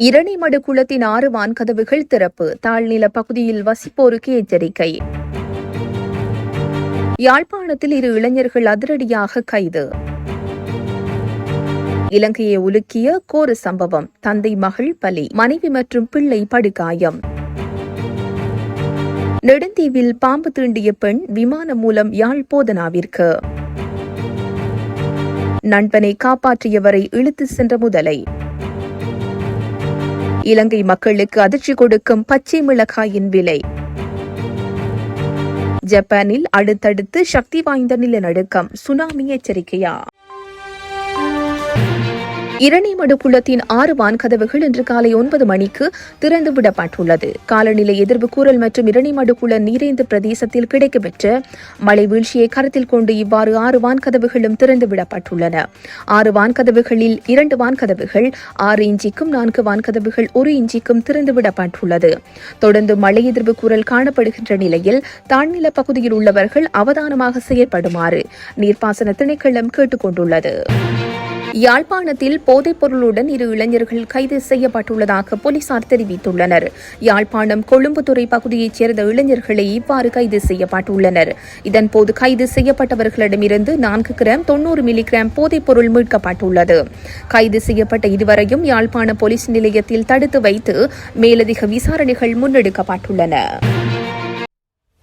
இரணிமடு குளத்தின் 6 வான்கதவுகள் திறப்பு, தாழ்நில பகுதியில் வசிப்போருக்கு எச்சரிக்கை. யாழ்ப்பாணத்தில் 2 இளைஞர்கள் அதிரடியாக கைது. இலங்கையை உலுக்கிய கோர சம்பவம், தந்தை மகள் பலி, மனைவி மற்றும் பிள்ளை படுகாயம். நெடுந்தீவில் பாம்பு தீண்டிய பெண் விமானம் மூலம் யாழ் போதனாவிற்கு. நண்பனை காப்பாற்றியவரை இழுத்து சென்ற முதலை. இலங்கை மக்களுக்கு அதிர்ச்சி கொடுக்கும் பச்சை மிளகாயின் விலை. ஜப்பானில் அடுத்தடுத்து சக்தி வாய்ந்த நிலநடுக்கம், சுனாமி எச்சரிக்கையா? இரணிமடு குளத்தின் 6 வான்கதவுகள் இன்று காலை 9 மணிக்கு திறந்துவிடப்பட்டுள்ளது. காலநிலை எதிர்வு கூறல் மற்றும் இரணிமடு குள நீரேந்து பிரதேசத்தில் கிடைக்கப்பெற்ற மழை வீழ்ச்சியை கருத்தில் கொண்டு இவ்வாறு 6 வான்கதவுகளும் திறந்துவிடப்பட்டுள்ளன. 6 வான்கதவுகளில் 2 வான்கதவுகள் 6 இன்ச்சிக்கும் 4 வான்கதவுகள் 1 இன்ச்சிக்கும் திறந்துவிடப்பட்டுள்ளது. தொடர்ந்து மழை எதிர்வு கூறல் காணப்படுகின்ற நிலையில் தாழ்நில பகுதியில் உள்ளவர்கள் அவதானமாக செயற்படுமாறு நீர்ப்பாசன திணைக்களம் கேட்டுக் கொண்டுள்ளது. யாழ்ப்பாணத்தில் போதைப் பொருளுடன் 2 இளைஞர்கள் கைது செய்யப்பட்டுள்ளதாக போலீசார் தெரிவித்துள்ளனர். யாழ்ப்பாணம் கொழும்புத்துறை பகுதியைச் சேர்ந்த இளைஞர்களை இவ்வாறு கைது செய்யப்பட்டுள்ளனர். இதன்போது கைது செய்யப்பட்டவர்களிடமிருந்து 4 கிராம் 90 மில்லிகிராம் போதைப் பொருள் மீட்கப்பட்டுள்ளது. கைது செய்யப்பட்ட இருவரையும் யாழ்ப்பாண போலீஸ் நிலையத்தில் தடுத்து வைத்து மேலதிக விசாரணைகள் முன்னெடுக்கப்பட்டுள்ளன.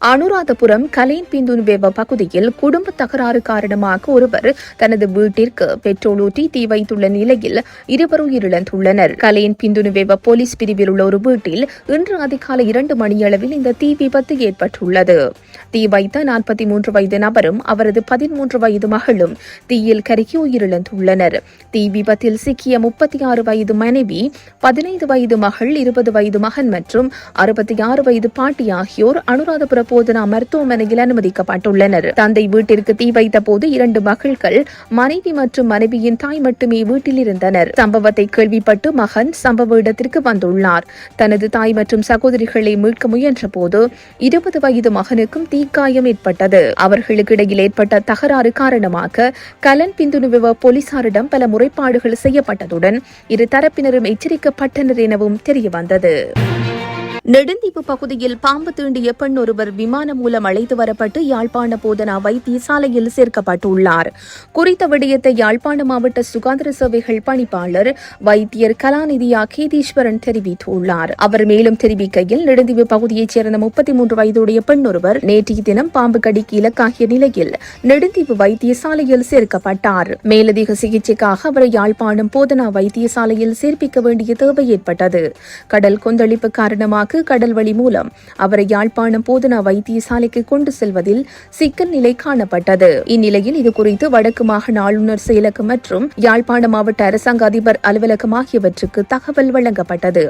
அனுராதபுரம் கலேன் பிந்துனுவேவ பகுதியில் குடும்ப தகராறு காரணமாக ஒருவர் தனது வீட்டிற்கு பெட்ரோல் ஊற்றி தீ வைத்துள்ள நிலையில் 2 உயிரிழந்துள்ளனர். கலேன் பிந்துனுவேவ போலீஸ் பிரிவில் உள்ள ஒரு வீட்டில் இன்று அதிகாலை 2 மணியளவில் இந்த தீ விபத்து ஏற்பட்டுள்ளது. தீ வைத்த 43 வயது நபரும் அவரது 13 வயது மகளும் தீயில் கருகி உயிரிழந்துள்ளனர். தீ விபத்தில் சிக்கிய 36 வயது மனைவி, 15 வயது மகள், 20 வயது மகன் மற்றும் 66 வயது பாட்டி ஆகியோர் அனுராதபுர போதனா மருத்துவமனையில் அனுமதிக்கப்பட்டுள்ளனர். தந்தை வீட்டிற்கு தீ வைத்த போது 2 மகள்கள், மனைவி மற்றும் மனைவியின் தாய் மட்டுமே வீட்டில் இருந்தனர். சம்பவத்தை கேள்விப்பட்டு மகன் சம்பவ இடத்திற்கு வந்துள்ளார். தனது தாய் மற்றும் சகோதரிகளை மீட்க முயன்ற போது 20 வயது மகனுக்கும் தீக்காயம் ஏற்பட்டது. அவர்களுக்கு இடையில் ஏற்பட்ட தகராறு காரணமாக கலன் பிந்துனுவ போலீசாரிடம் பல முறைப்பாடுகள் செய்யப்பட்டதுடன் 2 தரப்பினரும் எச்சரிக்கப்பட்டனர் எனவும் தெரியவந்தது. நெடுந்தீவு பகுதியில் பாம்பு தீண்டிய பெண் ஒருவர் விமானம் மூலம் அழைத்து வரப்பட்டு யாழ்ப்பாண போதனா வைத்தியசாலையில் சேர்க்கப்பட்டுள்ளார். குறித்த விடயத்தை யாழ்ப்பாண மாவட்ட சுகாதார சேவைகள் பணிப்பாளர் வைத்தியர் கலாநிதியா கேதீஸ்வரன் தெரிவித்துள்ளார். அவர் மேலும் தெரிவிக்கையில், நெடுந்தீவு பகுதியைச் சேர்ந்த 33 வயதுடைய பெண் ஒருவர் நேற்றைய தினம் பாம்பு கடிக்கு இலக்காகிய நிலையில் நெடுந்தீவு வைத்தியசாலையில் சேர்க்கப்பட்டார். மேலதிக சிகிச்சைக்காக அவரை யாழ்ப்பாணம் போதனா வைத்தியசாலையில் சேர்ப்பிக்க வேண்டிய தேவை ஏற்பட்டது. கடல் கொந்தளிப்பு காரணமாக கடல் வழி மூலம் அவரை யாழ்ப்பாணம் போதனா வைத்தியசாலைக்கு கொண்டு செல்வதில் சிக்கல் நிலை காணப்பட்டது. இந்நிலையில் இதுகுறித்து வடக்கு மாகாண ஆளுநர் செயலகம் மற்றும் யாழ்ப்பாண மாவட்ட அரசாங்க அதிபர் அலுவலகம் ஆகியவற்றுக்கு தகவல் வழங்கப்பட்டது.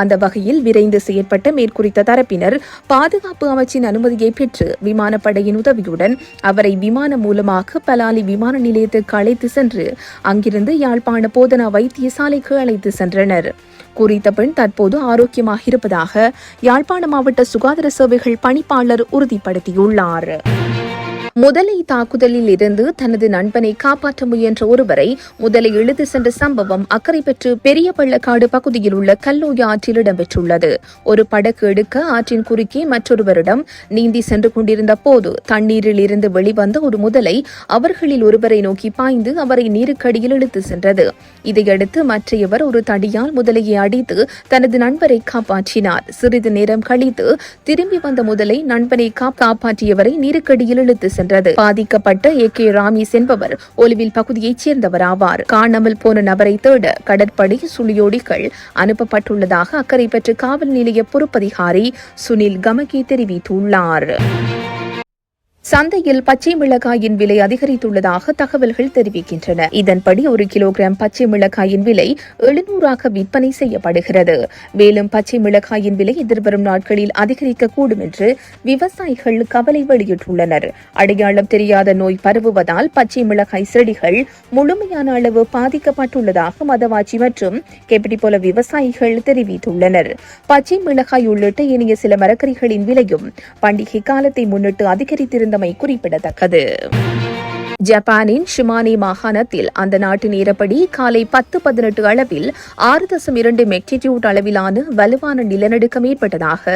அந்த வகையில் விரைந்து செயற்பட்ட மேற்குறித்த தரப்பினர் பாதுகாப்பு அமைச்சின் அனுமதியை பெற்று விமானப்படையின் உதவியுடன் அவரை விமானம் மூலமாக பலாலி விமான நிலையத்துக்கு அழைத்து சென்று அங்கிருந்து யாழ்ப்பாண போதனா வைத்தியசாலைக்கு அழைத்து சென்றனர். குறித்த பெண் தற்போது ஆரோக்கியமாக இருப்பதாக யாழ்ப்பாண மாவட்ட சுகாதார சேவைகள் பணிப்பாளர் உறுதிப்படுத்தியுள்ளார். முதலை தாக்குதலில் இருந்து தனது நண்பனை காப்பாற்ற முயன்ற ஒருவரை முதலை இழுத்து சென்ற சம்பவம் அக்கரைப்பற்று பெரிய பள்ளக்காடு பகுதியில் உள்ள கல்லோய ஆற்றில் இடம்பெற்றுள்ளது. ஒரு படகு எடுக்க ஆற்றின் குறுக்கே மற்றொருவரிடம் நீந்தி சென்று கொண்டிருந்த போது தண்ணீரில் இருந்து வெளிவந்த ஒரு முதலை அவர்களில் ஒருவரை நோக்கி பாய்ந்து அவரை நீருக்கடியில் இழுத்து சென்றது. இதையடுத்து மற்றையவர் ஒரு தடியால் முதலையை அடித்து தனது நண்பரை காப்பாற்றினார். சிறிது நேரம் கழித்து திரும்பி வந்த முதலை நண்பனை காப்பாற்றியவரை நீருக்கடியில் இழுத்து சென்றது. பாதிக்கப்பட்ட ஏ.கே. ராமீஸ் என்பவர் ஒலிவில் பகுதியைச் சேர்ந்தவர் ஆவார். காணாமல் போன நபரை தேட கடற்படை சுழியோடிகள் அனுப்பப்பட்டுள்ளதாக அக்கரைப்பற்று காவல் நிலைய பொறுப்பதிகாரி சுனில் கமகே தெரிவித்துள்ளார். சந்தையில் பச்சை மிளகாயின் விலை அதிகரித்துள்ளதாக தகவல்கள் தெரிவிக்கின்றன. இதன்படி 1 கிலோகிராம் பச்சை மிளகாயின் விலை 700 விற்பனை செய்யப்படுகிறது. மேலும் பச்சை மிளகாயின் விலை எதிர்வரும் நாட்களில் அதிகரிக்கக்கூடும் என்று விவசாயிகள் கவலை வெளியிட்டுள்ளனர். அடையாளம் தெரியாத நோய் பரவுவதால் பச்சை மிளகாய் செடிகள் முழுமையான அளவு பாதிக்கப்பட்டுள்ளதாக மதவாச்சி மற்றும் கெப்படிபோல விவசாயிகள் தெரிவித்துள்ளனர். பச்சை மிளகாய் உள்ளிட்ட இனிய சில மரக்கறிகளின் விலையும் பண்டிகை காலத்தை முன்னிட்டு அதிகரித்திருந்த குறிப்பிடத்தக்கது. ஜப்பானின் ஷிமானே மாகாணத்தில் அந்த நாட்டு நேரப்படி காலை 10:18 அளவில் 6.2 மெக்னிடியூட் அளவிலான வலுவான நிலநடுக்கம் ஏற்பட்டதாக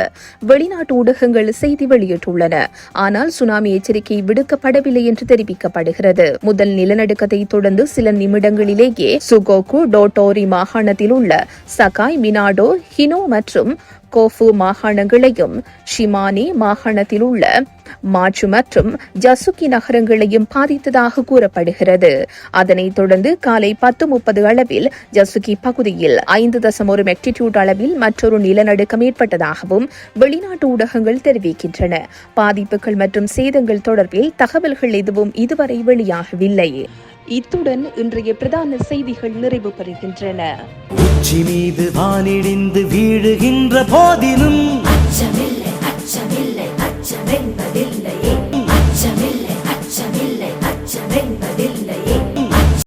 வெளிநாட்டு ஊடகங்கள் செய்தி வெளியிட்டுள்ளன. ஆனால் சுனாமி எச்சரிக்கை விடுக்கப்படவில்லை என்று தெரிவிக்கப்படுகிறது. முதல் நிலநடுக்கத்தை தொடர்ந்து சில நிமிடங்களிலேயே சுகோகு டோட்டோரி மாகாணத்தில் உள்ள சகாய் மினாடோ ஹினோ மற்றும் கோஃபு மாகாணங்களையும் ஷிமானே மாகாணத்தில் உள்ள மாச்சு மற்றும் ஜசுகி நகரங்களையும் பாதித்ததாக கூறப்படுகிறது. அதனைத் தொடர்ந்து காலை 10:30 அளவில் ஜசுகி பகுதியில் 5.1 மெக்னிடியூட் அளவில் மற்றொரு நிலநடுக்கம் ஏற்பட்டதாகவும் வெளிநாட்டு ஊடகங்கள் தெரிவிக்கின்றன. பாதிப்புகள் மற்றும் சேதங்கள் தொடர்பில் தகவல்கள் எதுவும் இதுவரை வெளியாகவில்லை. இத்துடன் இன்றைய பிரதான செய்திகள் நிறைவு பெறுகின்றன. உச்சி மீது வானிடிந்து வீழுகின்ற போதிலும்